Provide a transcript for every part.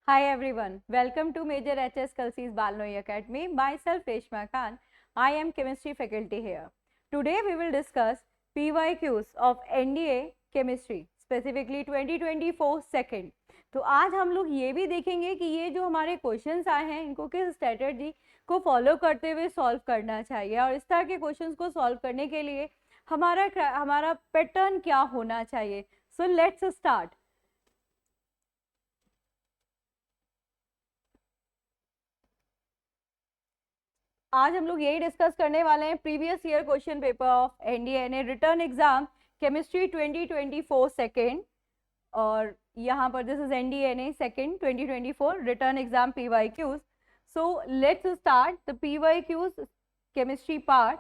Hi everyone, welcome to Major HS Kalsi's Balnoy Academy. Myself Reshma Khan. I am chemistry faculty here. Today we will discuss PYQs of NDA chemistry, specifically 2024 second. तो आज हम लोग ये भी देखेंगे कि ये जो हमारे क्वेश्चंस आए हैं इनको किस स्ट्रेटजी को फॉलो करते हुए सॉल्व करना चाहिए और इस तरह के क्वेश्चंस को सॉल्व करने के लिए हमारा पैटर्न क्या होना चाहिए. So let's start. आज हम लोग यही डिस्कस करने वाले हैं previous year question paper of NDA return exam chemistry 2024 second. और यहाँ पर this is NDA second 2024 return exam PYQs. So let's start the PYQs chemistry part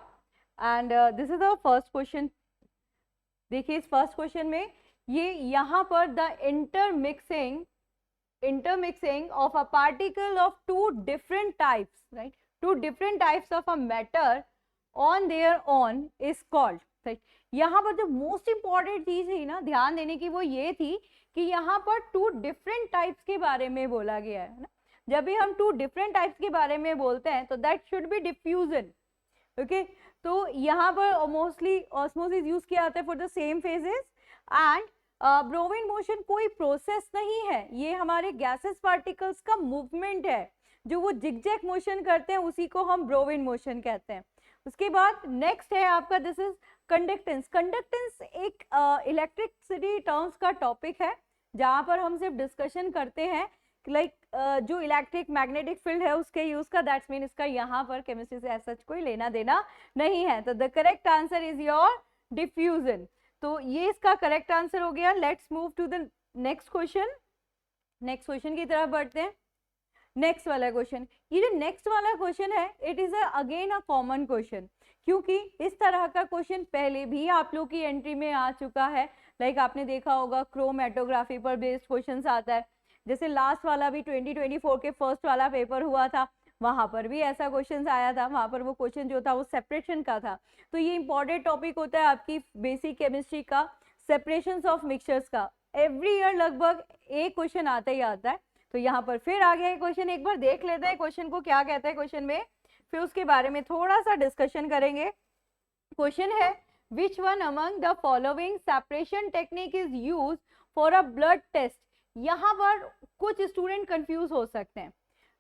and this is the first question. देखिए इस first question में ये यहाँ पर the intermixing of a particle of two different types, right? Two different types of a matter on their own is called, right? यहाँ पर जो most important चीज है ना ध्यान देने की वो ये थी कि यहाँ पर टू डिफरेंट टाइप्स के बारे में बोला गया है ना. जब भी हम टू डिफरेंट टाइप्स के बारे में बोलते हैं तो that should be diffusion. Okay, तो यहाँ पर मोस्टली ऑस्मोसिस यूज किया जाता है for the same phases. And Brownian motion कोई प्रोसेस नहीं है, ये हमारे गैसेस पार्टिकल्स का मूवमेंट है. जो वो जिगजैग मोशन करते हैं उसी को हम ब्रोविन मोशन कहते हैं. उसके बाद नेक्स्ट है आपका दिस इज कंडक्टेंस. कंडक्टेंस एक इलेक्ट्रिसिटी टर्म्स का टॉपिक है जहाँ पर हम सिर्फ डिस्कशन करते हैं लाइक जो इलेक्ट्रिक मैग्नेटिक फील्ड है उसके यूज का. दैट्स मीन इसका यहाँ पर केमिस्ट्री से ऐसा कोई लेना देना नहीं है. तो the correct answer is your diffusion. तो ये इसका करेक्ट आंसर हो गया. Let's move to the next question. Next question की तरफ बढ़ते हैं. नेक्स्ट वाला क्वेश्चन, ये जो नेक्स्ट वाला क्वेश्चन है it is again a common question, क्योंकि इस तरह का क्वेश्चन पहले भी आप लोग की एंट्री में आ चुका है. लाइक आपने देखा होगा क्रोमेटोग्राफी पर बेस्ड क्वेश्चन आता है. जैसे लास्ट वाला भी 2024 के फर्स्ट वाला पेपर हुआ था, वहां पर भी ऐसा क्वेश्चन आया था. वहां पर वो क्वेश्चन जो था वो सेपरेशन का था. तो ये इंपॉर्टेंट टॉपिक होता है आपकी बेसिक केमिस्ट्री का, सेपरेशन ऑफ मिक्सचर्स का. एवरी ईयर लगभग एक क्वेश्चन आता ही आता है. तो यहाँ पर फिर आ गया क्वेश्चन, एक बार देख लेते हैं क्वेश्चन को क्या कहता है क्वेश्चन में, फिर उसके बारे में थोड़ा सा डिस्कशन करेंगे. क्वेश्चन है which one among the following separation technique is use for a blood test. यहाँ पर कुछ स्टूडेंट कंफ्यूज हो सकते हैं.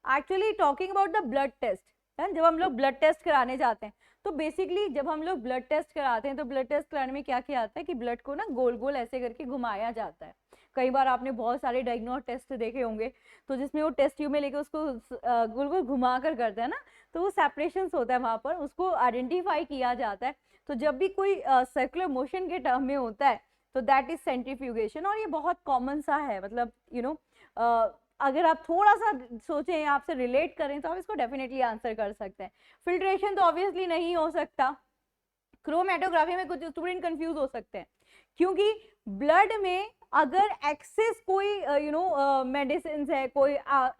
Actually talking about the blood test, जब हम लोग ब्लड टेस्ट कराने जाते हैं तो बेसिकली जब हम लोग ब्लड टेस्ट कराते हैं तो ब्लड टेस्ट कराने में क्या किया जाता है कि ब्लड को ना गोल गोल ऐसे करके घुमाया जाता है. कई बार आपने बहुत सारे डायग्नोस्टिक टेस्ट देखे होंगे तो जिसमें वो टेस्ट ट्यूब में लेके उसको गोल गोल घुमा कर करते हैं ना, तो वो सेपरेशन होता है वहां पर, उसको आइडेंटिफाई किया जाता है. तो जब भी कोई सर्कुलर मोशन के टर्म में होता है तो दैट इज सेंट्रीफ्यूगेशन. और ये बहुत कॉमन सा है, मतलब अगर आप थोड़ा सा सोचें, आपसे रिलेट करें तो आप इसको डेफिनेटली आंसर कर सकते हैं. फिल्ट्रेशन तो ऑब्वियसली नहीं हो सकता. क्रोमेटोग्राफी में कुछ स्टूडेंट कंफ्यूज हो सकते हैं क्योंकि ब्लड में अगर एक्सेस कोई मेडिसिन है, कोई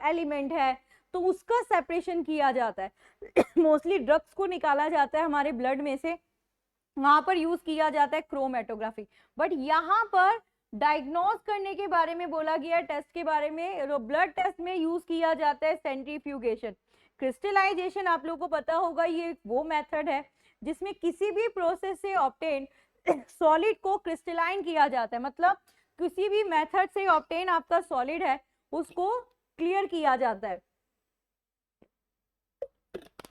एलिमेंट है तो उसका सेपरेशन किया जाता है. मोस्टली ड्रग्स को निकाला जाता है हमारे ब्लड में से, वहां पर यूज किया जाता है क्रोमेटोग्राफी. बट यहाँ पर डायग्नोज करने के बारे में बोला गया, टेस्ट के बारे में, ब्लड टेस्ट में यूज किया जाता है सेंट्रीफ्यूगेशन. क्रिस्टलाइजेशन आप लोगों को पता होगा, ये वो मेथड है जिसमें किसी भी प्रोसेस से ऑब्टेन सॉलिड को क्रिस्टलाइन किया जाता है. मतलब किसी भी मेथड से ऑब्टेन आपका सॉलिड है उसको क्लियर किया जाता है,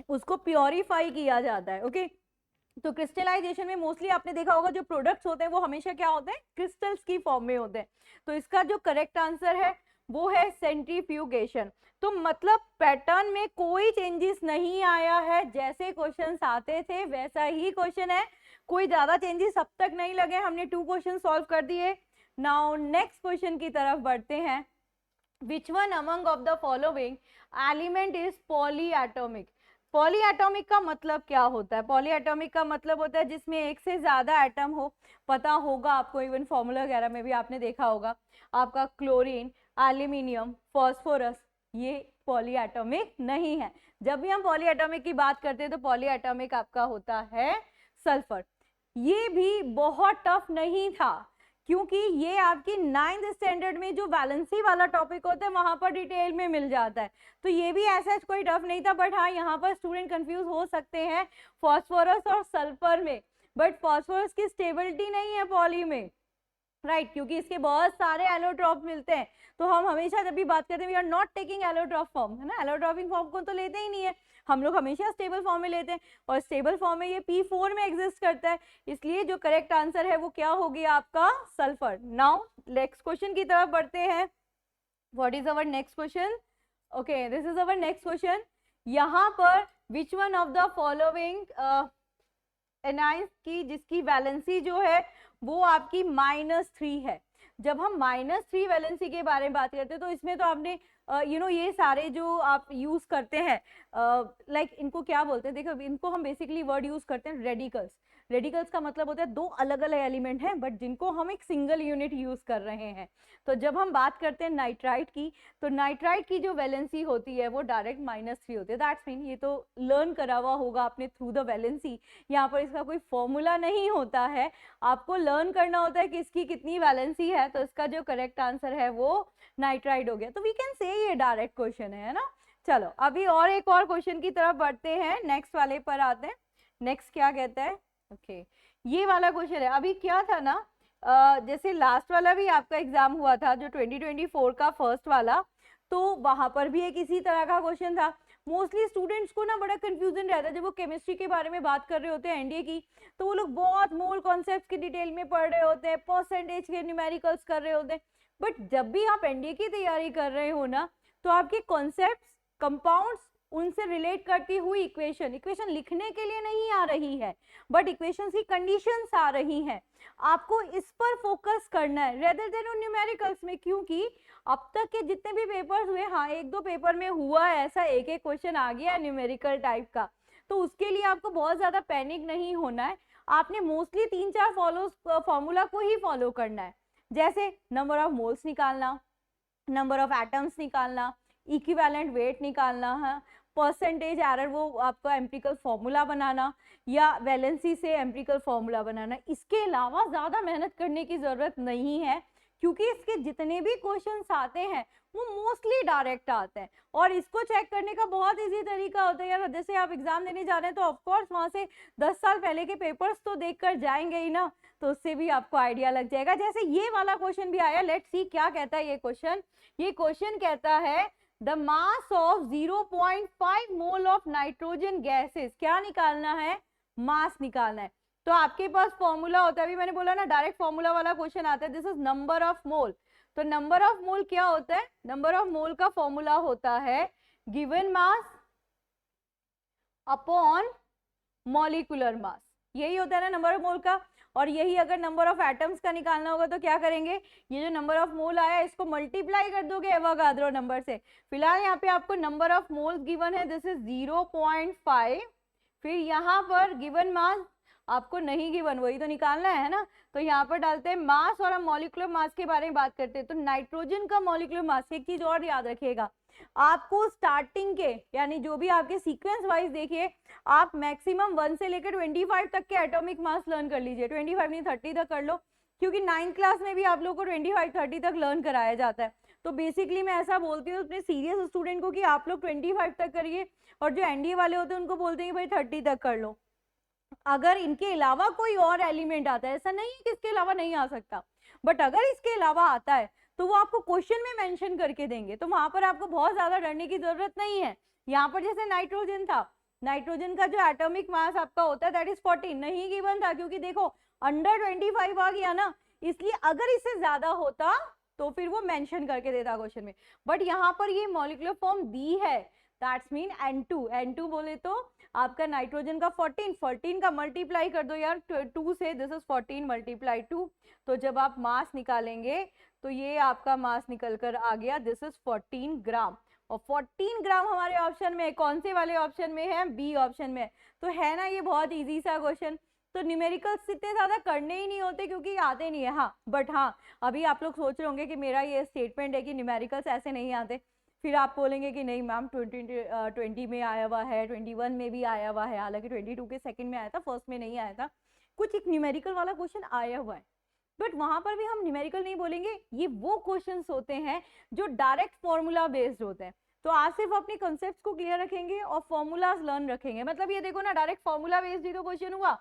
उसको प्योरीफाई किया जाता है. ओके, तो क्रिस्टलाइजेशन में मोस्टली आपने देखा होगा जो प्रोडक्ट्स होते हैं वो हमेशा क्या होते हैं, क्रिस्टल्स की फॉर्म में होते हैं. तो इसका जो करेक्ट आंसर है वो है सेंट्रीफ्यूगेशन. तो मतलब पैटर्न में कोई चेंजेस नहीं आया है, जैसे क्वेश्चंस आते थे वैसा ही क्वेश्चन है, कोई ज्यादा चेंजेस अब तक नहीं लगे. हमने 2 क्वेश्चन सॉल्व कर दिए. नाउ नेक्स्ट क्वेश्चन की तरफ बढ़ते हैं. विच one among of the following element is polyatomic. Polyatomic का मतलब क्या होता है? पॉलीएटॉमिक का मतलब होता है जिसमें एक से ज्यादा एटम हो. पता होगा आपको, इवन फॉर्मूला वगैरह में भी आपने देखा होगा. आपका क्लोरीन, एल्यूमिनियम, फॉस्फोरस, ये पॉलीएटॉमिक नहीं है. जब भी हम पॉलीएटॉमिक की बात करते हैं तो पॉलीएटॉमिक आपका होता है सल्फर. ये भी बहुत टफ नहीं था क्योंकि ये आपकी 9th स्टैंडर्ड में जो वैलेंसी वाला टॉपिक होता है वहां पर डिटेल में मिल जाता है। तो ये भी ऐसा कोई टफ नहीं था, बट हाँ यहाँ पर स्टूडेंट कंफ्यूज हो सकते हैं फॉस्फोरस और सल्फर में, बट फॉस्फोरस की स्टेबिलिटी नहीं है पॉली में, राइट क्योंकि इसके बहुत सारे एलोट्रॉप मिलते हैं। तो हम हमेशा जब भी बात करते हैं we are not taking allotrope form, है ना, एलोट्रॉपिक फॉर्म को तो लेते ही नहीं है, हम लोग हमेशा स्टेबल फॉर्म में लेते हैं, और स्टेबल फॉर्म में ये P4 में एग्जिस्ट करता है, इसलिए जो करेक्ट आंसर है वो क्या हो गया आपका सल्फर। नाउ नेक्स्ट क्वेश्चन की तरफ बढ़ते हैं। What is our next question? Okay, this is our next question. यहाँ पर which one of the following anions की जिसकी वैलेंसी जो है वो आपकी -3 है। जब हम -3 वैलेंसी के बारे में बात करते हैं तो इसमें तो आपने ये सारे जो आप यूज करते हैं लाइक इनको क्या बोलते हैं, देखो इनको हम बेसिकली वर्ड यूज करते हैं रेडिकल्स। रेडिकल्स का मतलब होता है दो अलग अलग एलिमेंट हैं बट जिनको हम एक सिंगल यूनिट यूज कर रहे हैं। तो जब हम बात करते हैं नाइट्राइट की, तो नाइट्राइट की जो वैलेंसी होती है वो डायरेक्ट -3 होती है। दैट्स मीन ये तो लर्न करा हुआ होगा आपने थ्रू द वैलेंसी, यहाँ पर इसका कोई फॉर्मूला नहीं होता है, आपको लर्न करना होता है कि इसकी कितनी वैलेंसी है। तो इसका जो करेक्ट आंसर है वो नाइट्राइट हो गया। तो वी कैन से ये डायरेक्ट क्वेश्चन है ना। चलो अभी और एक और क्वेश्चन की तरफ बढ़ते हैं, नेक्स्ट वाले पर आते हैं। नेक्स्ट क्या कहता है? ओके ये वाला क्वेश्चन है। अभी क्या था ना, जैसे लास्ट वाला भी आपका एग्जाम हुआ था जो 2024 का फर्स्ट वाला, तो वहां पर भी एक इसी तरह का क्वेश्चन था। मोस्टली स्टूडेंट्स को ना बड़ा कंफ्यूजन रहता है जब वो केमिस्ट्री के बारे में बात कर रहे होते हैं एनडीए की, तो वो लोग बहुत मोल कॉन्सेप्ट्स की डिटेल में पढ़ रहे होते हैं, परसेंटेज के न्यूमेरिकल्स कर रहे होते हैं। बट जब भी आप एनडीए की तैयारी कर रहे हो ना, तो आपके कॉन्सेप्ट्स, कंपाउंड्स, उनसे रिलेट करती हुई इक्वेशन लिखने के लिए नहीं आ रही है, बट इक्वेशन की कंडीशंस आ रही हैं। आपको इस पर फोकस करना है रेदर देन उन न्यूमेरिकल्स में, क्योंकि अब तक के जितने भी पेपर्स हुए, हाँ एक दो पेपर में हुआ है ऐसा एक एक क्वेश्चन आ गया न्यूमेरिकल टाइप का, तो उसके लिए आपको बहुत ज्यादा पैनिक नहीं होना है। आपने मोस्टली 3-4 फॉर्मूला को ही फॉलो करना है, जैसे नंबर ऑफ मोल्स निकालना, नंबर ऑफ एटम्स निकालना, इक्विवेलेंट वेट निकालना है, परसेंटेज एरर वो आपका एम्पिरिकल फॉर्मूला बनाना, या वैलेंसी से एम्पिरिकल फॉर्मूला बनाना। इसके अलावा ज्यादा मेहनत करने की जरूरत नहीं है, क्योंकि इसके जितने भी क्वेश्चंस आते हैं वो मोस्टली डायरेक्ट आते हैं, और इसको चेक करने का बहुत इजी तरीका होता है यार। जैसे आप एग्जाम देने जा रहे हैं तो ऑफकोर्स वहां से 10 साल पहले के पेपर्स तो देख कर जाएंगे ही ना, तो उससे भी आपको आइडिया लग जाएगा। जैसे ये वाला क्वेश्चन भी आया, लेट्स सी क्या कहता है ये क्वेश्चन। ये क्वेश्चन कहता है the mass of 0.5 mole of nitrogen gases, क्या निकालना है? मास निकालना है। तो आपके पास फॉर्मूला होता है, अभी मैंने बोला ना डायरेक्ट फॉर्मूला वाला क्वेश्चन आता है, this is number of mole. तो नंबर ऑफ मोल क्या होता है? नंबर ऑफ मोल का फॉर्मूला होता है given mass upon molecular mass, यही होता है ना नंबर ऑफ मोल का। और यही अगर नंबर ऑफ एटम्स का निकालना होगा तो क्या करेंगे, ये जो नंबर ऑफ मोल आया इसको मल्टीप्लाई कर दोगे एवोगाड्रो नंबर से। फिलहाल यहाँ पे आपको नंबर ऑफ मोल्स गिवन है, दिस इज 0.5, फिर यहाँ पर गिवन मास आपको नहीं गिवन, वही तो निकालना है ना। तो यहाँ पर डालते हैं मास, और हम मॉलिक्यूलर मास के बारे में बात करते हैं। तो नाइट्रोजन का मॉलिक्यूलर मास, एक चीज और याद रखिएगा, आपको स्टार्टिंग के यानी जो भी आपके सीक्वेंस वाइज देखिए, आप मैक्सिमम 1 से लेकर 25 तक के एटॉमिक मास लर्न कर लीजिए, 25 नहीं 30 तक कर लो, क्योंकि 9th क्लास में भी आप लोगों को 25-30 तक लर्न कराया जाता है। तो बेसिकली मैं ऐसा बोलती हूँ अपने सीरियस स्टूडेंट को कि आप लोग 25 तक करिए, और जो एनडीए वाले होते हैं उनको बोलते हैं भाई 30 तक कर लो। अगर इनके अलावा कोई और एलिमेंट आता है, ऐसा नहीं है कि इसके अलावा नहीं आ सकता, बट अगर इसके अलावा आता है तो वो आपको क्वेश्चन में मेंशन करके देंगे, तो वहां पर आपको बहुत ज्यादा डरने की जरूरत नहीं है। यहाँ पर जैसे नाइट्रोजन था, नाइट्रोजन का जो एटॉमिक मास आपका होता है दैट इज 14, नहीं गिवन था, क्योंकि देखो अंडर 25 आ गया ना, इसलिए अगर इससे ज्यादा होता तो फिर वो मेंशन करके देता क्वेश्चन में। बट यहाँ पर ये मॉलिक्यूलर फॉर्म दी है, दैट्स मीन N2 बोले तो आपका नाइट्रोजन का 14 का मल्टीप्लाई कर दो यार 2 से, दिस इज 14 मल्टीप्लाई 2। तो जब आप मास निकालेंगे तो ये आपका मास निकल कर आ गया, दिस इज 14 ग्राम। और 14 ग्राम हमारे ऑप्शन में कौन से वाले ऑप्शन में है? बी ऑप्शन में। तो है ना ये बहुत इजी सा क्वेश्चन। तो न्यूमेरिकल्स इतने ज्यादा करने ही नहीं होते क्योंकि आते नहीं है। हाँ बट हाँ अभी आप लोग सोच रहे होंगे कि मेरा ये स्टेटमेंट है कि न्यूमेरिकल्स ऐसे नहीं आते, फिर आप बोलेंगे कि नहीं मैम 20 में आया हुआ है, 21 में भी आया हुआ है, हालांकि 22 के सेकंड में आया था, फर्स्ट में नहीं आया था, कुछ एक न्यूमेरिकल वाला क्वेश्चन आया हुआ है। बट वहां पर भी हम न्यूमेरिकल नहीं बोलेंगे, ये वो क्वेश्चंस होते हैं जो डायरेक्ट फॉर्मूला बेस्ड होते हैं। तो आज सिर्फ अपने कॉन्सेप्ट्स को क्लियर रखेंगे और फॉर्मूलाज लर्न रखेंगे। मतलब ये देखो ना, डायरेक्ट फॉर्मूला बेस्ड ही तो क्वेश्चन हुआ,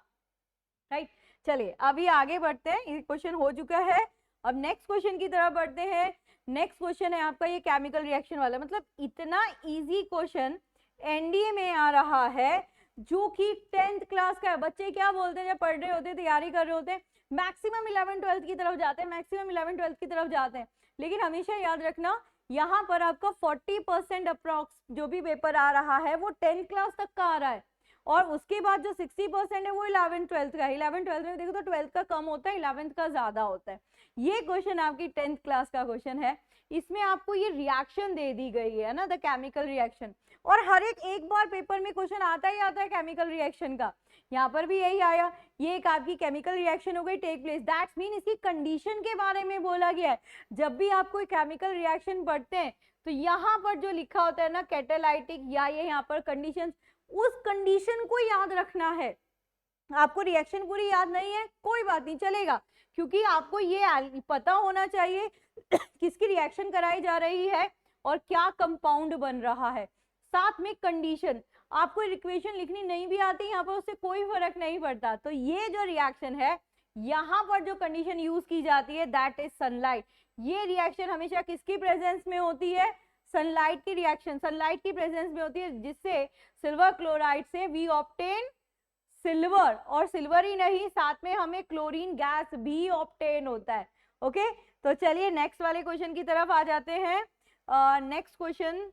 राइट। चलिए अभी आगे बढ़ते हैं, ये क्वेश्चन हो चुका है, अब नेक्स्ट क्वेश्चन की तरफ बढ़ते हैं। नेक्स्ट क्वेश्चन है आपका ये केमिकल रिएक्शन वाला। मतलब इतना इजी क्वेश्चन एनडीए में आ रहा है जो कि 10th क्लास का है। बच्चे क्या बोलते हैं जब पढ़ रहे होते हैं, तैयारी कर रहे होते हैं, मैक्सिमम 11th-12th की तरफ जाते हैं, मैक्सिमम 11th-12th की तरफ जाते हैं। लेकिन हमेशा याद रखना, यहाँ पर आपका 40% अप्रॉक्स जो भी पेपर आ रहा है वो 10th क्लास तक का आ रहा है, और उसके बाद जो 60% है वो 11th-12th का है। 11th-12th में देखो तो 12th का कम होता है, 11th का ज्यादा होता है। ये क्वेश्चन आपकी 10th क्लास का क्वेश्चन है। इसमें आपको ये रिएक्शन दे दी गई है ना, द केमिकल रिएक्शन, और हर एक बार पेपर में क्वेश्चन आता ही आता है केमिकल रिएक्शन का। यहाँ पर भी यही आया, ये एक आपकी केमिकल रिएक्शन हो गई टेक प्लेस, दैट्स मीन इसकी कंडीशन के बारे में बोला गया है। जब भी आप कोई केमिकल रिएक्शन पढ़ते हैं तो यहाँ पर जो लिखा होता है ना कैटालाइटिक, या ये यहाँ पर कंडीशन, उस कंडीशन को याद रखना है। आपको रिएक्शन पूरी याद नहीं है, कोई बात नहीं, चलेगा, क्योंकि आपको ये पता होना चाहिए किसकी रिएक्शन कराई जा रही है और क्या कंपाउंड बन रहा है, साथ में कंडीशन। आपको इक्वेशन लिखनी नहीं भी आती यहाँ पर, उससे कोई फर्क नहीं पड़ता। तो ये जो रिएक्शन है, यहाँ पर जो कंडीशन यूज की जाती है दैट इज सनलाइट। ये रिएक्शन हमेशा किसकी प्रेजेंस में होती है? सनलाइट की रिएक्शन सनलाइट की प्रेजेंस में होती है, जिससे सिल्वर क्लोराइड से वी ऑब्टेन सिल्वर, और सिल्वर ही नहीं, साथ में हमें क्लोरीन गैस भी ऑब्टेन होता है। ओके, तो चलिए नेक्स्ट वाले क्वेश्चन की तरफ आ जाते हैं। नेक्स्ट क्वेश्चन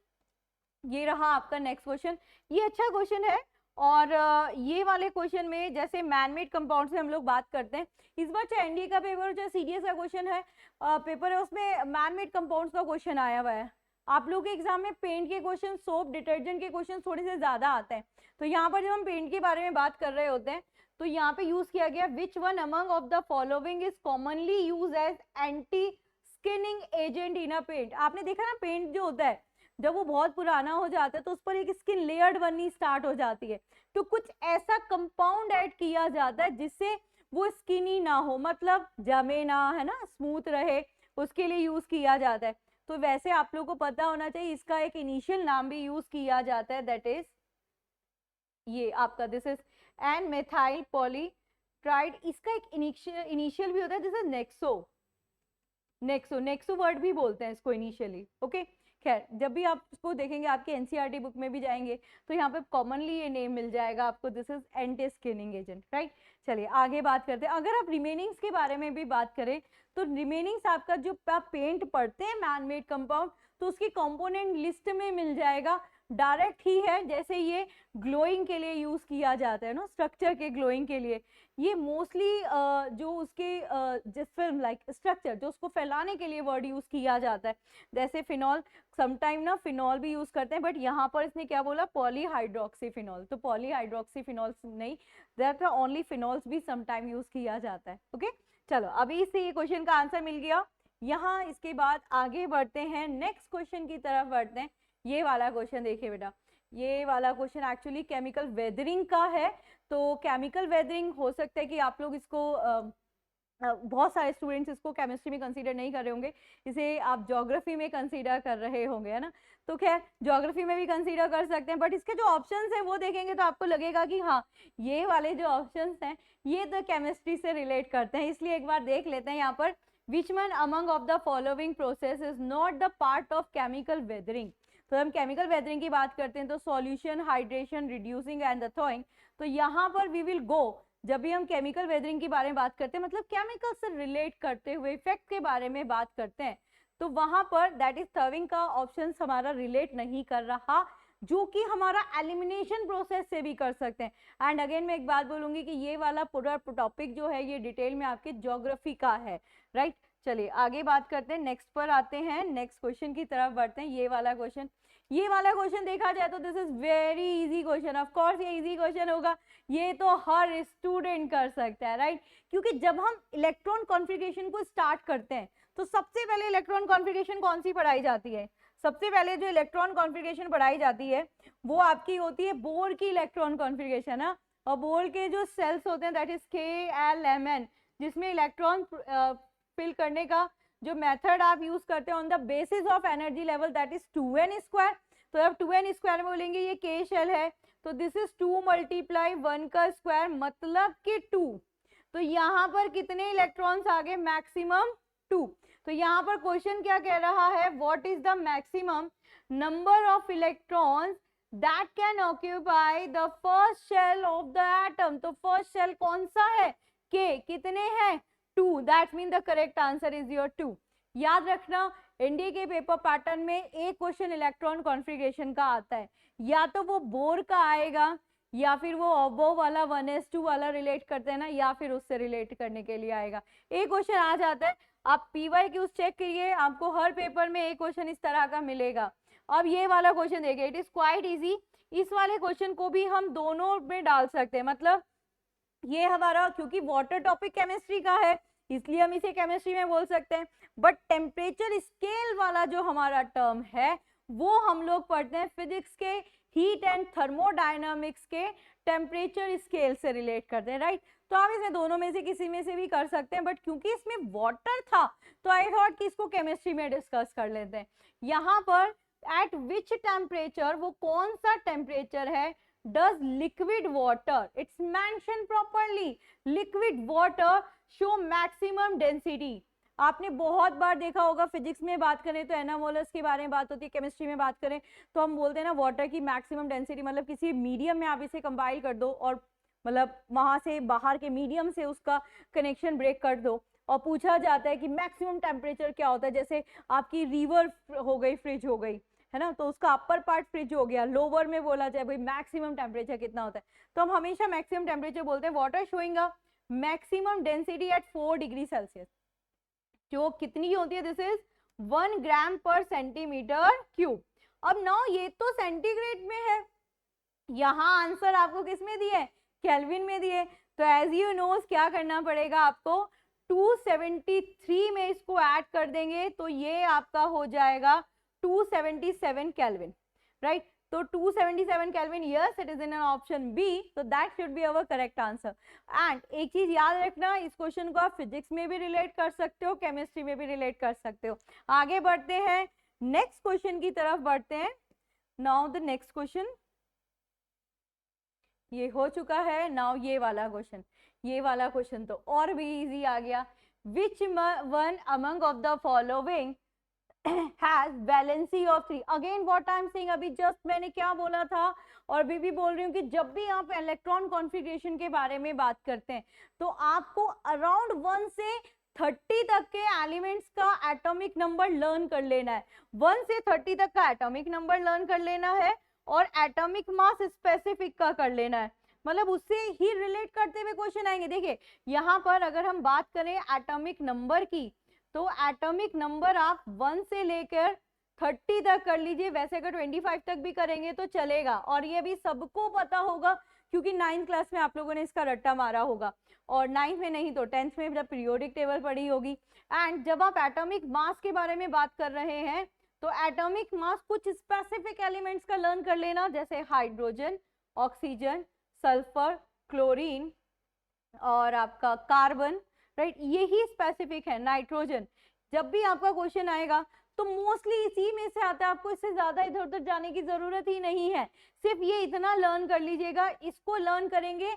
ये रहा आपका नेक्स्ट क्वेश्चन। ये अच्छा क्वेश्चन है, और ये वाले क्वेश्चन में जैसे मैनमेड कंपाउंड से हम लोग बात करते हैं, इस बार चाहे एनडीए का पेपर हो चाहे सीडीएस का क्वेश्चन है, पेपर है, उसमें मैनमेड कंपाउंड्स का क्वेश्चन आया हुआ है। आप लोग के एग्जाम में पेंट के क्वेश्चन, सोप, डिटर्जेंट के क्वेश्चन थोड़े से ज्यादा आते हैं। तो यहाँ पर जब हम पेंट के बारे में बात कर रहे होते हैं तो यहाँ पे यूज किया गया which one among of the following is commonly use as anti skinning agent in a paint. आपने देखा ना, पेंट जो होता है जब वो बहुत पुराना हो जाता है तो उस पर एक स्किन लेयर्ड बननी स्टार्ट हो जाती है, तो कुछ ऐसा कंपाउंड ऐड किया जाता है जिससे वो स्किनी ना हो, मतलब जमे ना, है ना, स्मूथ रहे, उसके लिए यूज किया जाता है। तो वैसे आप लोगों को पता होना चाहिए, इसका एक इनिशियल नाम भी यूज किया जाता है, दैट इज ये आपका दिस इज एन मेथाइल पॉलीट्राइड। इसका एक इनिशियल भी होता है, दिस इज नेक्सो वर्ड भी बोलते हैं इसको इनिशियली। ओके, खैर जब भी आप इसको देखेंगे आपके एनसीईआरटी बुक में भी जाएंगे तो यहाँ पे कॉमनली ये नेम मिल जाएगा आपको, this is anti skinning agent, right. चलिए आगे बात करते हैं। अगर आप रिमेनिंग्स के बारे में भी बात करें तो रिमेनिंग्स आपका जो आप पेंट पढ़ते हैं मैनमेड कंपाउंड, तो उसकी कंपोनेंट लिस्ट में मिल जाएगा, डायरेक्ट ही है। जैसे ये ग्लोइंग के लिए यूज किया जाता है ना, स्ट्रक्चर के ग्लोइंग के लिए, ये मोस्टली जो उसके जिस फिल्म लाइक स्ट्रक्चर जो उसको फैलाने के लिए वर्ड यूज किया जाता है, जैसे फिनॉल, समटाइम ना फिनॉल भी यूज करते हैं, बट यहाँ पर इसने क्या बोला, पॉलीहाइड्रोक्सीफिनॉल। तो पॉलीहाइड्रोक्सीफिनॉल नहीं, दैट ओनली फिनॉल्स भी समटाइम यूज किया जाता है। ओके, चलो अभी इससे ये क्वेश्चन का आंसर मिल गया। यहाँ इसके बाद आगे बढ़ते हैं, नेक्स्ट क्वेश्चन की तरफ बढ़ते हैं। ये वाला क्वेश्चन देखिए बेटा, ये वाला क्वेश्चन एक्चुअली केमिकल वेदरिंग का है। तो केमिकल वेदरिंग हो सकता है कि आप लोग इसको बहुत सारे स्टूडेंट्स इसको केमिस्ट्री में कंसीडर नहीं कर रहे होंगे, इसे आप ज्योग्राफी में कंसीडर कर रहे होंगे, है ना। तो खैर ज्योग्राफी में भी कंसीडर कर सकते हैं, बट इसके जो ऑप्शंस हैं वो देखेंगे तो आपको लगेगा कि हाँ ये वाले जो ऑप्शंस हैं ये तो केमिस्ट्री से रिलेट करते हैं, इसलिए एक बार देख लेते हैं यहाँ पर। विच one among of the following process is not the part of chemical weathering. तो हम केमिकल वेदरिंग की बात करते हैं तो solution, hydration, reducing and the थॉइंग। तो यहाँ पर वी विल गो, जब भी हम केमिकल वेदरिंग के बारे में बात करते हैं, मतलब केमिकल से रिलेट करते हुए इफेक्ट के बारे में बात करते हैं, तो वहां पर दैट इज थर्विंग का ऑप्शन हमारा रिलेट नहीं कर रहा, जो कि हमारा एलिमिनेशन प्रोसेस से भी कर सकते हैं। एंड अगेन मैं एक बात बोलूंगी कि ये वाला पूरा टॉपिक जो है ये डिटेल में आपके ज्योग्राफी का है, राइट। चलिए आगे बात करते हैं, नेक्स्ट पर आते हैं, नेक्स्ट क्वेश्चन की तरफ बढ़ते हैं। ये वाला क्वेश्चन देखा जाए तो this is very easy question, of course ये इजी क्वेश्चन होगा, ये तो हर स्टूडेंट कर सकता है, राइट। क्योंकि जब हम इलेक्ट्रॉन कॉन्फ़िगरेशन को स्टार्ट करते हैं तो सबसे पहले इलेक्ट्रॉन कॉन्फ़िगरेशन कौन सी पढ़ाई जाती है? सबसे पहले जो इलेक्ट्रॉन कॉन्फ़िगरेशन पढ़ाई जाती है वो आपकी होती है बोर की इलेक्ट्रॉन कॉन्फ़िगरेशन है, और बोर के जो सेल्स होते हैं दैट इज KLMN, जिसमें इलेक्ट्रॉन फिल करने का जो मेथड आप यूज करते हैं on the basis of energy level, that is 2n square. तो अब 2n स्क्वायर में बोलेंगे ये k शेल है, तो दिस इज 2 मल्टीप्लाई 1 का स्क्वायर मतलब कि 2। तो यहाँ पर कितने इलेक्ट्रॉन्स आ गए, मैक्सिमम 2। तो यहाँ पर क्वेश्चन क्या कह रहा है, what is the maximum number of electrons that can occupy the first shell of the atom. तो फर्स्ट शेल कौन सा है, k, कितने हैं 2, that mean the correct answer is your 2। याद रखना एनडीए के पेपर पैटर्न में एक क्वेश्चन इलेक्ट्रॉन कॉन्फ़िगरेशन का आता है, या तो वो बोर का आएगा या फिर वो अबोव वाला 1s2 वाला रिलेट करते हैं ना, या फिर उससे रिलेट करने के लिए आएगा। एक क्वेश्चन आ जाता है, आप PYQs चेक करिए, आपको हर पेपर में एक क्वेश्चन इस तरह का मिलेगा। अब ये वाला क्वेश्चन देखिए, इट इज क्वाइट इजी। इस वाले क्वेश्चन को भी हम दोनों में डाल सकते हैं, मतलब ये हमारा क्योंकि वाटर टॉपिक केमिस्ट्री का है इसलिए हम इसे केमिस्ट्री में बोल सकते हैं, बट टेम्परेचर स्केल वाला जो हमारा टर्म है वो हम लोग पढ़ते हैं फिजिक्स के हीट एंड थर्मोडायनामिक्स के टेम्परेचर स्केल से रिलेट करते हैं, राइट। तो आप इसमें दोनों में से किसी में से भी कर सकते हैं, बट क्योंकि इसमें वाटर था तो आई थॉट कि इसको केमिस्ट्री में डिस्कस कर लेते हैं। यहाँ पर एट विच टेम्परेचर, वो कौन सा टेम्परेचर है, does liquid water, it's mentioned properly, liquid water show maximum density। आपने बहुत बार देखा होगा, फिजिक्स में बात करें तो एनामोलस के बारे में बात होती है, केमिस्ट्री में बात करें तो हम बोलते हैं ना वाटर की मैक्सिमम डेंसिटी, मतलब किसी मीडियम में आप इसे कंपाइल कर दो और मतलब वहां से बाहर के मीडियम से उसका कनेक्शन ब्रेक कर दो और पूछा जाता है कि मैक्सिमम टेम्परेचर क्या होता है। जैसे आपकी रिवर हो गई, फ्रिज हो गई, है ना, तो उसका अपर पार्ट फ्रिज हो गया, लोअर में बोला जाए भाई मैक्सिमम टेम्परेचर कितना होता है, तो हम हमेशा मैक्सिमम टेम्परेचर बोलते हैं। Water showing a maximum density at 4 degree Celsius, जो कितनी होती है, दिस इज 1 ग्राम पर सेंटीमीटर क्यूब। अब नाउ ये तो सेंटीग्रेड में है, यहाँ आंसर आपको किस में दिए, केल्विन में दिए। तो एज यू नोज क्या करना पड़ेगा आपको, 273 में इसको ऐड कर देंगे तो ये आपका हो जाएगा 277 Kelvin, right? So 277 Kelvin, yes, it is in an option B, so that should be our correct answer. And एक चीज याद रखना, इस क्वेश्चन को आप फिजिक्स में भी रिलेट कर सकते हो, केमिस्ट्री में भी रिलेट कर सकते हो। आगे बढ़ते हैं, नेक्स्ट क्वेश्चन की तरफ बढ़ते हैं। नाउ द नेक्स्ट क्वेश्चन, ये हो चुका है। नाउ ये वाला क्वेश्चन, ये वाला क्वेश्चन तो और भी इजी आ गया। Which one among of the following has valency of 3? Again what I am saying, अभी जस्ट मैंने क्या बोला था और भी बोल रही हूँ कि जब भी आप इलेक्ट्रॉन कॉन्फ़िगरेशन के बारे में बात करते हैं तो आपको अराउंड 1 से 30 तक के एलिमेंट्स का एटॉमिक नंबर लर्न कर लेना है। 1 से 30 तक का एटॉमिक नंबर लर्न कर लेना है और एटॉमिक मास स्पेसिफिक का कर लेना है, मतलब उससे ही रिलेट करते हुए क्वेश्चन आएंगे। देखिए यहाँ पर अगर हम बात करें एटॉमिक नंबर की, तो एटॉमिक नंबर आप 1 से लेकर 30 तक कर लीजिए, वैसे अगर 25 तक भी करेंगे तो चलेगा। और ये भी सबको पता होगा क्योंकि 9th क्लास में आप लोगों ने इसका रट्टा मारा होगा, और 9th में नहीं तो 10th में जब पीरियोडिक टेबल पढ़ी होगी। एंड जब आप एटॉमिक मास के बारे में बात कर रहे हैं तो एटॉमिक मास कुछ स्पेसिफिक एलिमेंट्स का लर्न कर लेना, जैसे हाइड्रोजन, ऑक्सीजन, सल्फर, क्लोरीन और आपका कार्बन, राइट, यही स्पेसिफिक है। नाइट्रोजन, जब भी आपका क्वेश्चन आएगा तो मोस्टली इसी में से आता है, आपको इससे ज्यादा इधर उधर जाने की जरूरत ही नहीं है, सिर्फ ये इतना लर्न कर लीजिएगा। इसको लर्न करेंगे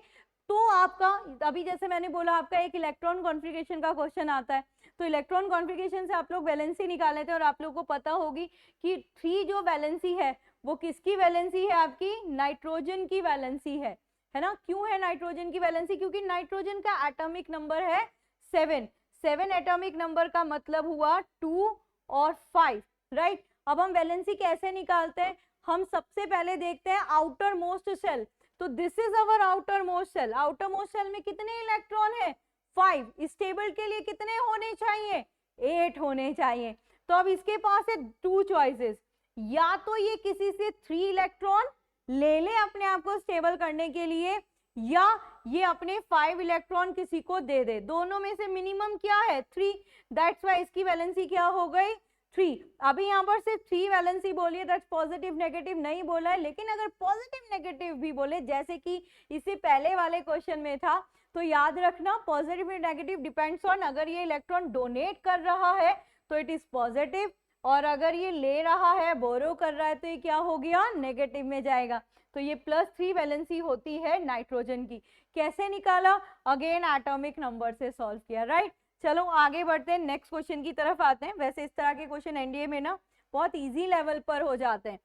तो आपका, अभी जैसे मैंने बोला आपका एक इलेक्ट्रॉन कॉन्फ़िगरेशन का क्वेश्चन आता है, तो इलेक्ट्रॉन कॉन्फ़िगरेशन से आप लोग वैलेंसी निकाल लेते हैं और आप लोगों को पता होगी कि 3 जो वैलेंसी है वो किसकी वैलेंसी है, आपकी नाइट्रोजन की वैलेंसी है ना। क्यों है नाइट्रोजन की वैलेंसी, क्योंकि नाइट्रोजन का एटॉमिक नंबर है 7 एटॉमिक नंबर का मतलब हुआ 2 और 5, राइट। अब हम वैलेंसी कैसे निकालते हैं, हम सबसे पहले देखते हैं आउटर मोस्ट सेल। तो this is our outermost shell. Outermost shell में कितने इलेक्ट्रॉन है, 5। इस टेबल के लिए कितने होने चाहिए, 8 होने चाहिए। तो अब इसके पास है 2 चॉइसेस, या तो ये किसी से 3 इलेक्ट्रॉन ले ले अपने आप को स्टेबल करने के लिए, या ये अपने 5 इलेक्ट्रॉन किसी को दे दे। दोनों में से मिनिमम क्या है, 3, दैट्स वाई इसकी वैलेंसी क्या हो गई 3। अभी यहाँ पर सिर्फ 3 वैलेंसी बोली है, दैट्स पॉजिटिव नेगेटिव नहीं बोला है, लेकिन अगर पॉजिटिव नेगेटिव भी बोले जैसे कि इससे पहले वाले क्वेश्चन में था, तो याद रखना positive and negative depends on, अगर ये इलेक्ट्रॉन डोनेट कर रहा है तो इट इज पॉजिटिव, और अगर ये ले रहा है, बोरो कर रहा है, तो ये क्या हो गया, नेगेटिव में जाएगा। तो ये +3 वैलेंसी होती है नाइट्रोजन की। कैसे निकाला, अगेन एटॉमिक नंबर से सॉल्व किया, राइट। चलो आगे बढ़ते हैं, नेक्स्ट क्वेश्चन की तरफ आते हैं। वैसे इस तरह के क्वेश्चन एनडीए में ना बहुत इजी लेवल पर हो जाते हैं।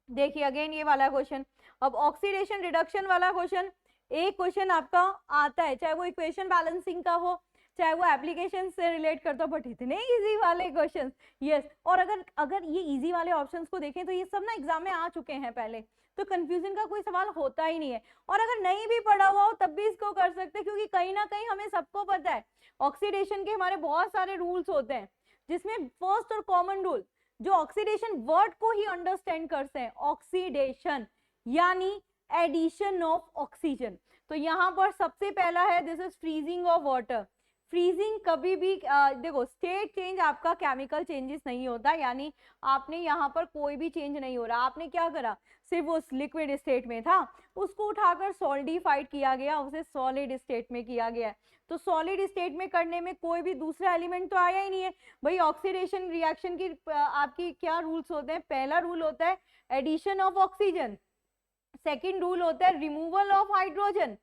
देखिए अगेन ये वाला क्वेश्चन, अब ऑक्सीडेशन रिडक्शन वाला क्वेश्चन, एक क्वेश्चन आपका आता है, चाहे वो इक्वेशन बैलेंसिंग का हो, चाहे वो एप्लीकेशन से रिलेट करता हो, बट इतने इजी वाले क्वेश्चन, यस। और अगर ये इजी वाले ऑप्शंस को देखें तो ये सब ना एग्जाम में आ चुके हैं पहले, तो कंफ्यूजन का कोई सवाल होता ही नहीं है। और अगर नहीं भी पढ़ा हुआ हो तब भी इसको कर सकते हैं, क्योंकि कहीं ना कहीं हमें सबको पता है ऑक्सीडेशन के हमारे बहुत सारे रूल्स होते हैं, जिसमें फर्स्ट और कॉमन रूल जो ऑक्सीडेशन वर्ड को ही अंडरस्टैंड करते हैं, ऑक्सीडेशन यानी एडिशन ऑफ ऑक्सीजन। तो यहाँ पर सबसे पहला है this is freezing of water. Freezing कभी भी देखो स्टेट चेंज आपका केमिकल चेंजेस नहीं होता, यानी आपने यहाँ पर कोई भी चेंज नहीं हो रहा, आपने क्या करा, सिर्फ वो लिक्विड स्टेट में था उसको उठाकर सॉलिडिफाइड किया गया, उसे सॉलिड स्टेट में किया गया। तो सॉलिड स्टेट में करने में कोई भी दूसरा एलिमेंट तो आया ही नहीं है भाई। ऑक्सीडेशन रिएक्शन की आपकी क्या रूल्स होते हैं, पहला रूल होता है addition of oxygen, second rule होता है रिमूवल ऑफ हाइड्रोजन,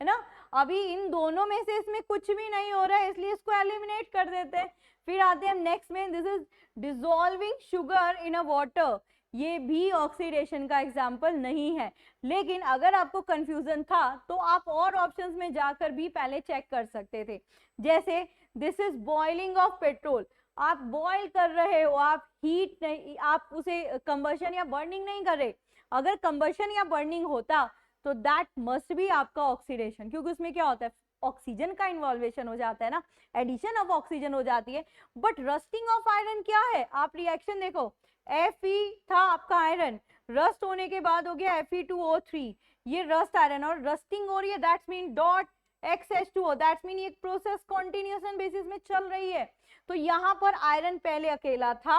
है ना। अभी इन दोनों में से इसमें कुछ भी नहीं हो रहा है, इसलिए इसको एलिमिनेट कर देते हैं। फिर आते हैं नेक्स्ट में, this is dissolving sugar in a water, ये भी ऑक्सीडेशन का एग्जाम्पल नहीं है। लेकिन अगर आपको कंफ्यूजन था तो आप और ऑप्शंस में जाकर भी पहले चेक कर सकते थे, जैसे this is boiling of petrol, आप बॉयल कर रहे हो, आप हीट नहीं, आप उसे कंबशन या बर्निंग नहीं कर रहे। अगर कंबशन या बर्निंग होता तो दैट मस्ट बी आपका ऑक्सीडेशन, क्योंकि उसमें क्या होता है, ऑक्सीजन का इन्वॉल्वेशन हो जाता है ना, एडिशन ऑफ ऑक्सीजन हो जाती है। बट रस्टिंग ऑफ आयरन क्या है, आप रिएक्शन देखो, Fe था आपका आयरन, रस्ट होने के बाद हो गया Fe2O3, ये रस्ट आयरन, और रस्टिंग हो रही है, that's mean dot XH2O, that's mean ये प्रोसेस कॉन्टिन्यूएशन बेसिस में चल रही है। तो यहाँ पर आयरन पहले अकेला था,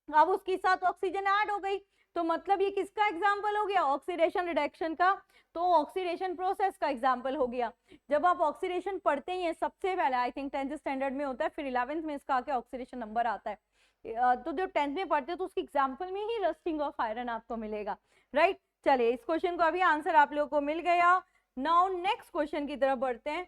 अब उसके साथ ऑक्सीजन ऐड हो गई, तो मतलब ये किसका एग्जाम्पल हो गया, ऑक्सीडेशन रिडक्शन का, तो ऑक्सीडेशन प्रोसेस का एग्जाम्पल हो गया। जब आप ऑक्सीडेशन पढ़ते ही हैं सबसे पहले, आई थिंक 10th स्टैंडर्ड में होता है, फिर 11th में इसका आके ऑक्सीडेशन नंबर आता है, तो जो 10th में पढ़ते हैं तो उसके एग्जाम्पल में ही रस्टिंग ऑफ आयरन आपको मिलेगा, राइट। चलिए इस क्वेश्चन का भी आंसर आप लोगों को मिल गया। नाउ नेक्स्ट क्वेश्चन की तरफ बढ़ते हैं।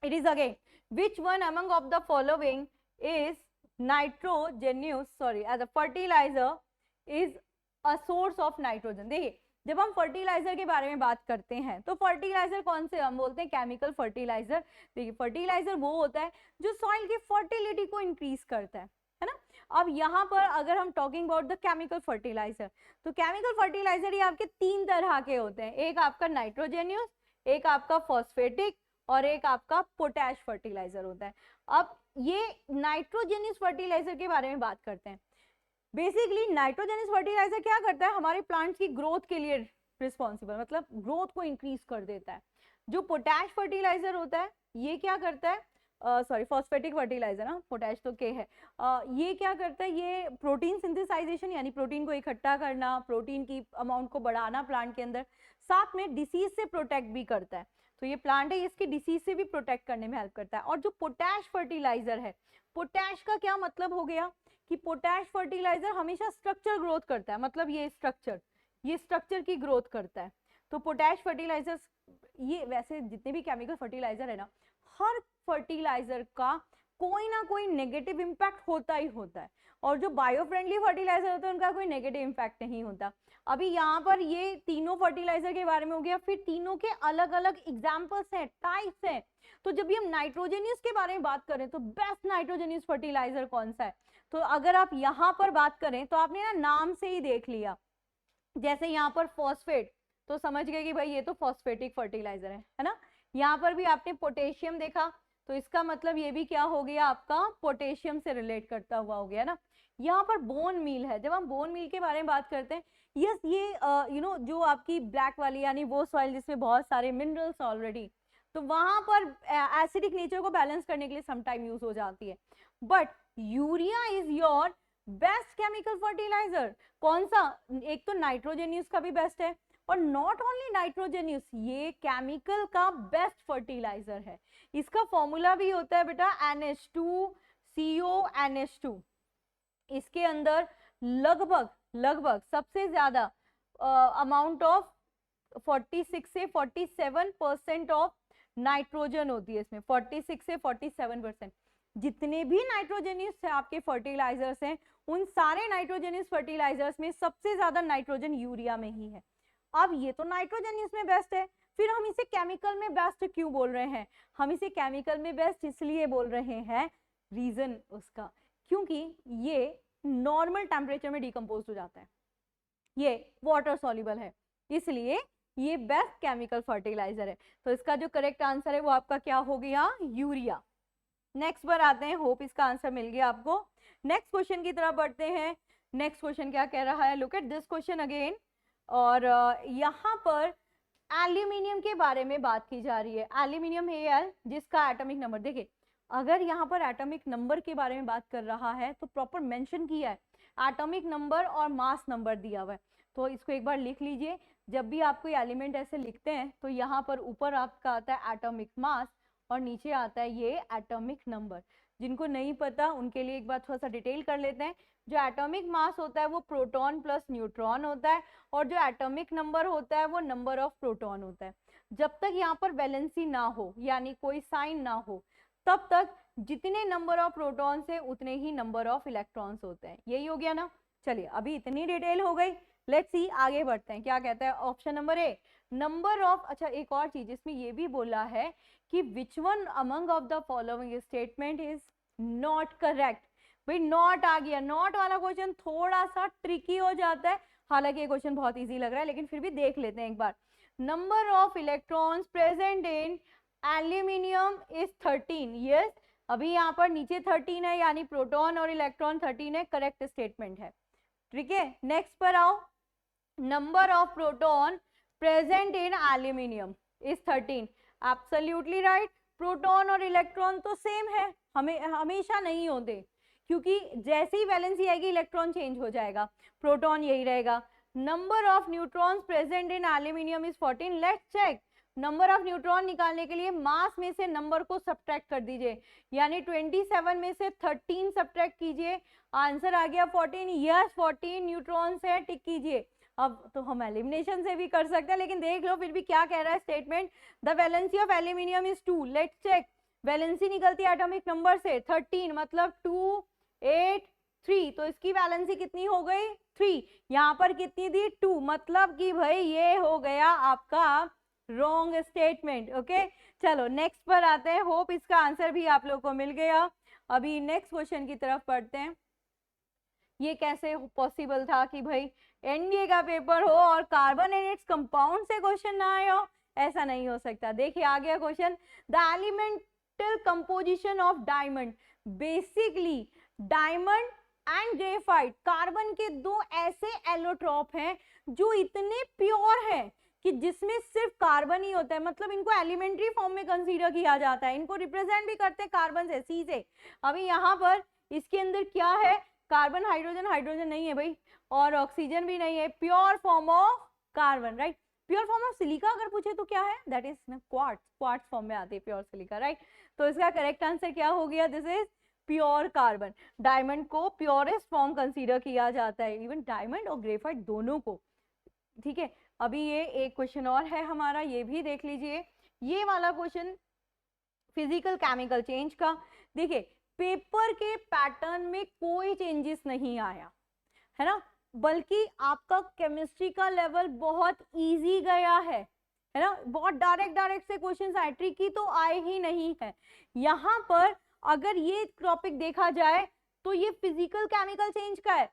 It is again which one among of the following is nitrogenous as a fertilizer is a source of nitrogen। देखिए जब हम फर्टिलाइजर के बारे में बात करते हैं तो फर्टिलाइजर कौन से हम बोलते हैं, केमिकल फर्टिलाइजर। देखिए फर्टिलाइजर वो होता है जो सॉइल की फर्टिलिटी को इंक्रीज करता है ना। अब यहाँ पर अगर हम talking about the chemical fertiliser, तो केमिकल फर्टिलाइजर ये आपके 3 तरह के होते हैं, एक आपका नाइट्रोजेनियस, एक आपका फॉस्फेटिक, और एक आपका पोटैश फर्टिलाइजर होता है। अब ये नाइट्रोजेनियस फर्टिलाइजर के बारे में बात करते हैं। बेसिकली नाइट्रोजेनियस फर्टिलाइजर क्या करता है, हमारे प्लांट्स की ग्रोथ के लिए रिस्पॉन्सिबल, मतलब ग्रोथ को इंक्रीज कर देता है। जो पोटैश फर्टिलाइजर होता है ये क्या करता है, सॉरी फॉस्फेटिक फर्टिलाइजर ना, पोटैश तो के है, ये क्या करता है, ये प्रोटीन सिंथेसाइजेशन यानी प्रोटीन को इकट्ठा करना, प्रोटीन की अमाउंट को बढ़ाना प्लांट के अंदर, साथ में डिसीज से प्रोटेक्ट भी करता है। तो ये प्लांट है इसकी डिसीज से भी प्रोटेक्ट करने में हेल्प करता है। और जो पोटैश फर्टिलाइजर है, पोटैश का क्या मतलब हो गया कि पोटैश फर्टिलाइजर हमेशा स्ट्रक्चर ग्रोथ करता है, मतलब ये स्ट्रक्चर की ग्रोथ करता है। तो पोटैश फर्टिलाइजर, ये वैसे जितने भी केमिकल फर्टिलाइजर है ना, हर फर्टिलाइजर का कोई ना कोई नेगेटिव इम्पैक्ट होता ही होता है, और जो बायो फ्रेंडली फर्टिलाइजर होता है उनका कोई नेगेटिव इम्पैक्ट नहीं होता। अभी यहाँ पर ये तीनों फर्टिलाइजर के बारे में हो गया, फिर तीनों के अलग अलग एग्जाम्पल्स हैं, टाइप्स हैं। तो जब भी हम नाइट्रोजेनियस के बारे में बात करें तो बेस्ट नाइट्रोजेनियस फर्टिलाइजर कौन सा है, तो अगर आप यहाँ पर बात करें तो आपने ना नाम से ही देख लिया, जैसे यहाँ पर फॉस्फेट, तो समझ गए कि भाई ये तो फॉस्फेटिक फर्टिलाइजर है ना। यहाँ पर भी आपने पोटेशियम देखा, तो इसका मतलब ये भी क्या हो गया आपका, पोटेशियम से रिलेट करता हुआ हो गया ना। यहाँ पर बोन मील है, जब हम बोन मील के बारे में बात करते हैं, यस ये जो आपकी ब्लैक वाली यानी वो सॉइल जिसमें बहुत सारे मिनरल्स ऑलरेडी, तो वहां पर एसिडिक नेचर को बैलेंस करने के लिए सम टाइम यूज हो जाती है। But urea is your best chemical fertiliser. कौन सा? एक तो नाइट्रोजनियस का भी बेस्ट है, और नॉट ओनली नाइट्रोजनियस, ये केमिकल का बेस्ट फर्टिलाइजर है। इसका फॉर्मूला भी होता है बेटा NH2CO NH2। इसके अंदर लगभग सबसे ज्यादा अमाउंट ऑफ 46 से 47% ऑफ नाइट्रोजन होती है इसमें, 46 से 47%। जितने भी नाइट्रोजनियस आपके फर्टिलाइजर्स हैं, उन सारे नाइट्रोजनियस फर्टिलाइजर्स में सबसे ज्यादा नाइट्रोजन यूरिया में ही है। अब ये तो नाइट्रोजनियस में बेस्ट है, फिर हम इसे केमिकल में बेस्ट क्यों बोल रहे हैं? हम इसे केमिकल में बेस्ट इसलिए बोल रहे हैं, रीजन उसका, क्योंकि ये नॉर्मल टेम्परेचर में डिकम्पोज हो जाता है, ये वाटर सॉल्युबल है, इसलिए ये बेस्ट केमिकल फर्टिलाइजर है। तो इसका जो करेक्ट आंसर है वो आपका क्या हो गया? यूरिया। नेक्स्ट पर आते हैं, होप इसका आंसर मिल गया आपको। नेक्स्ट क्वेश्चन की तरफ बढ़ते हैं। नेक्स्ट क्वेश्चन क्या कह रहा है? Look at this question again. और यहाँ पर एल्यूमिनियम के बारे में बात की जा रही है। एल्यूमिनियम Al जिसका एटॉमिक नंबर, देखिए अगर यहाँ पर एटॉमिक नंबर के बारे में बात कर रहा है तो प्रॉपर मेंशन किया है, एटॉमिक नंबर और मास नंबर दिया हुआ है। तो इसको एक बार लिख लीजिए। जब भी आप कोई एलिमेंट ऐसे लिखते हैं तो यहाँ पर ऊपर आपका आता है एटॉमिक मास और नीचे आता है ये एटॉमिक नंबर। जिनको नहीं पता उनके लिए एक बार थोड़ा सा डिटेल कर लेते हैं। जो एटॉमिक मास होता है वो प्रोटॉन प्लस न्यूट्रॉन होता है, और जो एटॉमिक नंबर होता है वो नंबर ऑफ प्रोटॉन होता है। जब तक यहाँ पर वैलेंसी ना हो, यानी कोई साइन ना हो, तब तक जितने नंबर ऑफ प्रोटॉन्स है उतने ही नंबर ऑफ इलेक्ट्रॉन्स होते हैं। यही हो गया ना? चलिए अभी इतनी डिटेल हो गई, लेट्स सी आगे बढ़ते हैं। क्या कहता है option number A, number of. अच्छा एक और चीज इसमें ये भी बोला है कि विच one among of the following statement is not correct. भाई नॉट आ गया, नॉट वाला क्वेश्चन थोड़ा सा ट्रिकी हो जाता है, हालांकि ये क्वेश्चन बहुत इजी लग रहा है, लेकिन फिर भी देख लेते हैं एक बार। Number of electrons present in aluminium is 13। Yes, अभी यहाँ पर नीचे 13 है, यानी प्रोटॉन और इलेक्ट्रॉन 13 है, करेक्ट स्टेटमेंट है। ठीक है, नेक्स्ट पर आओ। Number of proton present in aluminium is 13। Absolutely right. Proton और इलेक्ट्रॉन तो सेम है, हमेशा नहीं होते, क्योंकि जैसे ही वैलेंसी आएगी इलेक्ट्रॉन चेंज हो जाएगा, प्रोटॉन यही रहेगा। Number of neutrons present in aluminium is 14। Let's check. Number of neutron निकालने के लिए मास में से नंबर को सब्ट्रैक्ट कर दीजिए, यानी 27 में से 13 सब्ट्रैक्ट कीजिए, आंसर आ गया 14। यस 14 न्यूट्रॉन्स है, टिक कीजिए। अब तो हम एलिमिनेशन से भी कर सकते हैं, लेकिन देख लो फिर भी क्या कह रहा है statement. The valency of aluminium is 2। Let's check. Valency निकलती है एटॉमिक नंबर से 13, मतलब 2 8 3, तो इसकी वैलेंसी कितनी हो गई? 3। यहाँ पर कितनी थी? 2, मतलब कि भाई ये हो गया आपका रॉन्ग स्टेटमेंट। ओके, चलो नेक्स्ट पर आते हैं। होप इसका आंसर भी आप लोग को मिल गया। अभी नेक्स्ट क्वेश्चन की तरफ पढ़ते हैं। ये कैसे पॉसिबल था कि भाई एनडीए का पेपर हो और कार्बन एंड इट्स कंपाउंड से क्वेश्चन ना आया हो? ऐसा नहीं हो सकता। देखिए आ गया question. The elemental composition of diamond. Basically diamond and graphite, carbon के दो ऐसे एलोट्रॉप हैं जो इतने प्योर हैं कि जिसमें सिर्फ कार्बन ही होता है, मतलब इनको एलिमेंट्री फॉर्म में कंसीडर किया जाता है, इनको रिप्रेजेंट भी करते हैं कार्बन से, सी से। अभी यहाँ पर इसके अंदर क्या है? कार्बन, हाइड्रोजन, हाइड्रोजन नहीं है भाई, और ऑक्सीजन भी नहीं है, pure form of carbon, right. Pure form of silica अगर पूछे तो क्या है? That is quartz, quartz form में आती है प्योर सिलिका, राइट। तो इसका करेक्ट आंसर क्या हो गया? This is pure carbon. Diamond को प्योरेस्ट फॉर्म कंसीडर किया जाता है, इवन डायमंड और ग्रेफाइट दोनों को। ठीक है, अभी ये एक क्वेश्चन और है हमारा, ये भी देख लीजिए। ये वाला क्वेश्चन फिजिकल केमिकल चेंज का। देखिए पेपर के पैटर्न में कोई चेंजेस नहीं आया है ना, बल्कि आपका केमिस्ट्री का लेवल बहुत इजी गया है ना। बहुत डायरेक्ट से क्वेश्चन आए, ट्रिकी तो आए ही नहीं है। यहाँ पर अगर ये टॉपिक देखा जाए तो ये फिजिकल केमिकल चेंज का है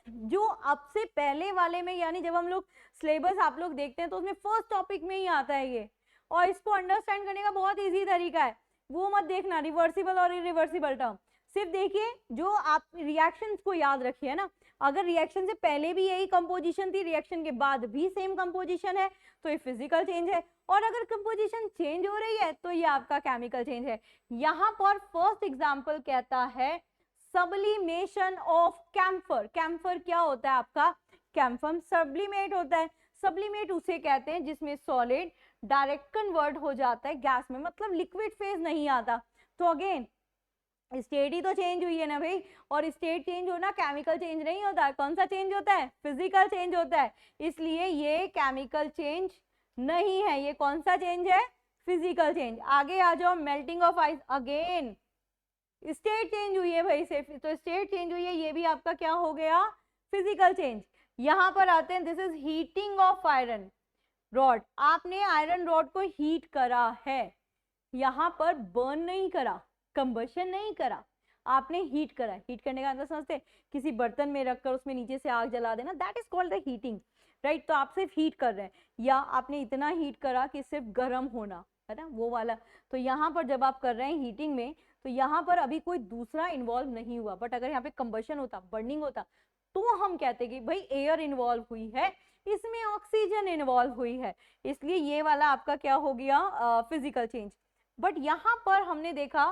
जो अब से पहले वाले में, यानी जब हम लोग सिलेबस आप लोग देखते हैं तो उसमें फर्स्ट टॉपिक में ही आता है ये, और इसको अंडरस्टैंड करने का बहुत इजी तरीका है। वो मत देखना रिवर्सिबल और इरिवर्सिबल टर्म, सिर्फ देखिए जो आप रिएक्शंस को याद रखिए ना। अगर रिएक्शन से पहले भी यही कंपोजिशन थी, रिएक्शन के बाद भी सेम कंपोजिशन है, तो ये फिजिकल चेंज है, और अगर कंपोजिशन चेंज हो रही है तो ये आपका केमिकल चेंज है। यहाँ पर फर्स्ट एग्जांपल कहता है सब्लिमेशन ऑफ कैम्फर। कैम्फर क्या होता है आपका? कैम्फर सब्लिमेट होता है। सब्लिमेट उसे कहते हैं जिसमें सॉलिड डायरेक्ट कन्वर्ट हो जाता है गैस में, मतलब लिक्विड फेज नहीं आता। तो अगेन स्टेट ही तो चेंज हुई है ना भाई, और स्टेट चेंज होना केमिकल चेंज नहीं होता है। कौन सा चेंज होता है? फिजिकल चेंज होता है। इसलिए ये केमिकल चेंज नहीं है, ये कौन सा चेंज है? Physical change. आगे आ जाओ, melting of ice, again state change हुई है भाई से, तो स्टेट चेंज हुई है, ये भी आपका क्या हो गया? Physical change. यहां पर आते हैं, this is heating of iron rod. आपने आयरन रॉड को हीट करा है, यहां पर बर्न नहीं करा, कंबशन नहीं करा, आपने हीट करा। हीट करने का मतलब समझते? किसी बर्तन में रखकर उसमें नीचे से आग जला देना, that is called the heating, right. तो आप सिर्फ हीट कर रहे हैं, या आपने इतना हीट करा कि सिर्फ गर्म होना, है ना, वो वाला। तो यहाँ पर जब आप कर रहे हैं हीटिंग में, तो यहाँ पर अभी कोई दूसरा इन्वॉल्व नहीं हुआ। बट अगर यहाँ पे कंबशन होता, बर्निंग होता, तो हम कहते कि भाई एयर इन्वॉल्व हुई है, इसमें ऑक्सीजन इन्वॉल्व हुई है, इसलिए ये वाला आपका क्या हो गया? Physical change. बट यहाँ पर हमने देखा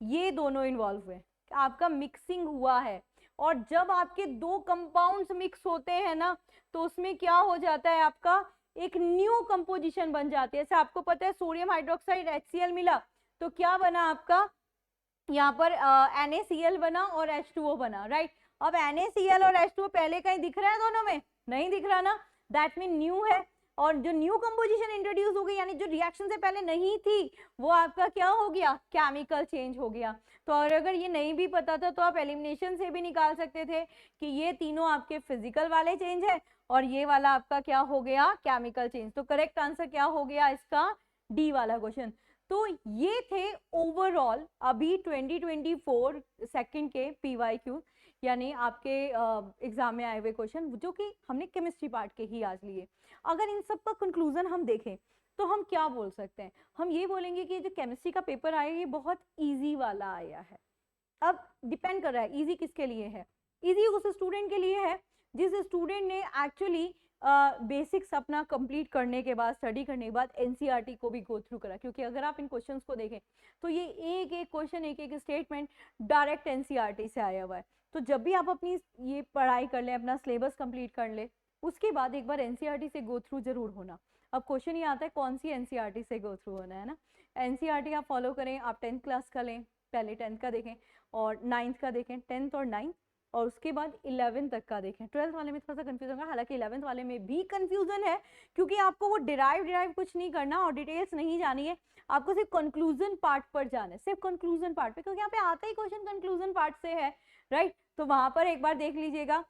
ये दोनों इन्वॉल्व हुए, आपका मिक्सिंग हुआ है। और जब आपके दो कंपाउंड्स मिक्स होते हैं ना, तो उसमें क्या हो जाता है? आपका एक न्यू कंपोजिशन बन जाती है। जैसे आपको पता है सोडियम हाइड्रोक्साइड HCl मिला, तो क्या बना आपका? यहाँ पर NaCl बना और H2O बना, राइट। अब NaCl और H2O पहले कहीं दिख रहा है दोनों में? नहीं दिख रहा ना, दैट मीन न्यू है। और जो न्यू कंपोजिशन इंट्रोड्यूस हो गई, यानी जो रिएक्शन से पहले नहीं थी, वो आपका क्या हो गया? केमिकल चेंज हो गया। तो और अगर ये नहीं भी पता था, तो आप एलिमिनेशन से भी निकाल सकते थे कि ये तीनों आपके फिजिकल वाले चेंज है, और ये वाला आपका क्या हो गया? Chemical change. तो करेक्ट आंसर क्या हो गया इसका? डी वाला क्वेश्चन। तो ये थे ओवरऑल अभी 2024 सेकंड के PYQ, यानी आपके एग्जाम में आए हुए क्वेश्चन, जो कि हमने केमिस्ट्री पार्ट के ही आज लिए। अगर इन सब का कंक्लूजन हम देखें, तो हम क्या बोल सकते हैं? हम ये बोलेंगे कि जो केमिस्ट्री का पेपर आया, ये बहुत इजी वाला आया है। अब डिपेंड कर रहा है इजी किसके लिए है। इजी उस स्टूडेंट के लिए है जिस स्टूडेंट ने एक्चुअली बेसिक्स अपना कंप्लीट करने के बाद, स्टडी करने के बाद एनसीईआरटी को भी गो थ्रू करा। क्योंकि अगर आप इन क्वेश्चंस को देखें, तो ये एक एक क्वेश्चन, एक एक स्टेटमेंट डायरेक्ट एनसीईआरटी से आया हुआ है। तो जब भी आप अपनी ये पढ़ाई कर लें, अपना सिलेबस कंप्लीट कर ले, उसके बाद एक बार एनसीईआरटी से गो थ्रू जरूर होना। अब क्वेश्चन ये आता है कौन सी एनसीईआरटी से गो थ्रू होना है ना। एनसीईआरटी आप फॉलो करें, आप 10th क्लास का लें, पहले 10th का देखें और 9th का देखें, 10th और 9th, और उसके बाद 11th तक का देखें। 12th वाले में थोड़ा सा कंफ्यूजन होगा, हालांकि 11th वाले में भी कंफ्यूजन है, क्योंकि आपको वो डिराइव कुछ नहीं करना और डिटेल्स नहीं जानी है, आपको सिर्फ कंक्लूजन पार्ट पर जाना है, सिर्फ कंक्लूजन पार्ट पे, क्योंकि यहाँ पे आता ही क्वेश्चन कंक्लूजन पार्ट से है, राइट। तो वहां पर एक बार देख लीजिएगा।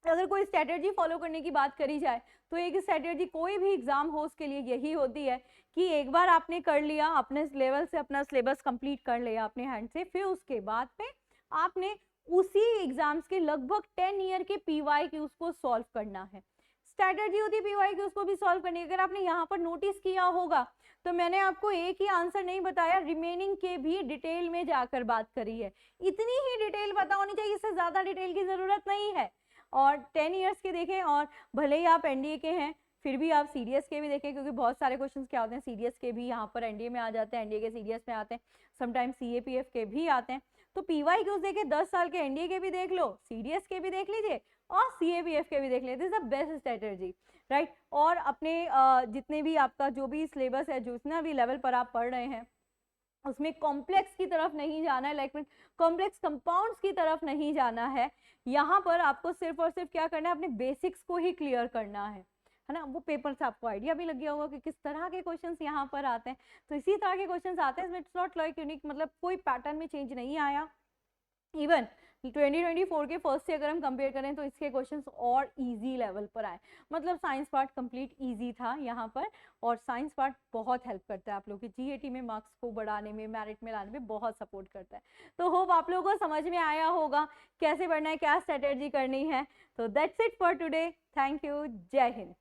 अगर कोई स्ट्रेटेजी फॉलो करने की बात करी जाए, तो एक स्ट्रेटेजी कोई भी एग्जाम हो उसके लिए यही होती है कि एक बार आपने कर लिया, अपने लेवल से अपना सिलेबस कंप्लीट कर लिया अपने हैंड से, फिर उसके बाद में आपने उसी एग्जाम्स के लगभग 10 ईयर के PYQs को सॉल्व करना है। स्ट्रेटेजी होती है PYQs को भी सॉल्व करने की। अगर आपने यहाँ पर नोटिस किया होगा, तो मैंने आपको एक ही आंसर नहीं बताया, रिमेनिंग के भी डिटेल में जाकर बात करी है। इतनी ही डिटेल पता होनी चाहिए, इससे ज्यादा डिटेल की जरूरत नहीं है। और 10 ईयर्स के देखें, और भले ही आप एनडीए के हैं, फिर भी आप सीडीएस के भी देखें, क्योंकि बहुत सारे क्वेश्चंस क्या होते हैं सीडीएस के भी यहाँ पर एनडीए में आ जाते हैं, एनडीए के सीडीएस में आते हैं, समटाइम सीएपीएफ के भी आते हैं। तो PYQs देखे, 10 साल के एनडीए के भी देख लो, सीडीएस के भी देख लीजिए और सीएपीएफ के भी देख लीजिए। This is the best strategy, right. और अपने जितने भी आपका जो भी सिलेबस है, जितना भी लेवल पर आप पढ़ रहे हैं, उसमें कॉम्प्लेक्स की तरफ नहीं जाना है, लाइक कॉम्प्लेक्स कंपाउंड्स की तरफ नहीं जाना है। यहाँ पर आपको सिर्फ और सिर्फ क्या करना है, अपने बेसिक्स को ही क्लियर करना है ना। वो पेपर से आपको आइडिया भी लग गया होगा कि किस तरह के क्वेश्चंस यहाँ पर आते हैं। तो इसी तरह के क्वेश्चंस आते हैं, इसमें इट्स नॉट लाइक यूनिक, मतलब कोई पैटर्न में चेंज नहीं आया। इवन 2024 के फर्स्ट से अगर हम कंपेयर करें, तो इसके क्वेश्चंस और इजी लेवल पर आए। मतलब साइंस पार्ट कंप्लीट इजी था यहाँ पर, और साइंस पार्ट बहुत हेल्प करता है आप लोग के जीएटी में मार्क्स को बढ़ाने में, मेरिट में लाने में बहुत सपोर्ट करता है। तो होप आप लोगों को समझ में आया होगा कैसे पढ़ना है, क्या स्ट्रेटेजी करनी है। तो that's it for today, thank you, जय हिंद।